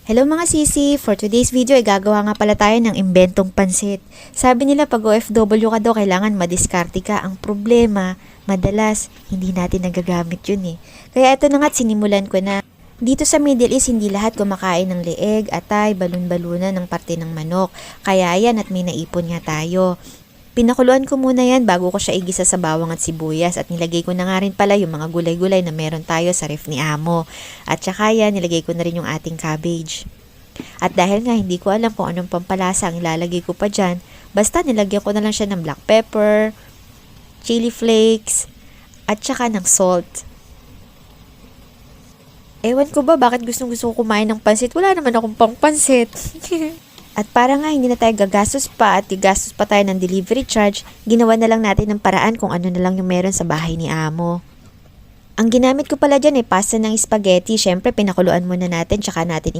Hello mga sisi! For today's video ay gagawa nga pala tayo ng imbentong pansit. Sabi nila pag OFW ka daw kailangan madiskarte ka. Ang problema, madalas hindi natin nagagamit yun eh. Kaya ito na nga't sinimulan ko na. Dito sa Middle East hindi lahat kumakain ng leeg, atay, balon-balunan ng parte ng manok. Kaya yan at may naipon nga tayo. Pinakuluan ko muna yan bago ko siya igisa sa bawang at sibuyas at nilagay ko na nga rin pala yung mga gulay-gulay na meron tayo sa ref ni Amo. At saka yan, nilagay ko na rin yung ating cabbage. At dahil nga hindi ko alam kung anong pampalasa ang ilalagay ko pa dyan, basta nilagyan ko na lang siya ng black pepper, chili flakes, at saka ng salt. Ewan ko ba bakit gustong-gusto ko kumain ng pansit? Wala naman akong pang pansit. At para nga hindi na tayo gagastos pa at gagastos pa tayo ng delivery charge, ginawa na lang natin ng paraan kung ano na lang yung meron sa bahay ni Amo. Ang ginamit ko pala dyan ay pasta ng spaghetti. Syempre pinakuluan muna natin tsaka natin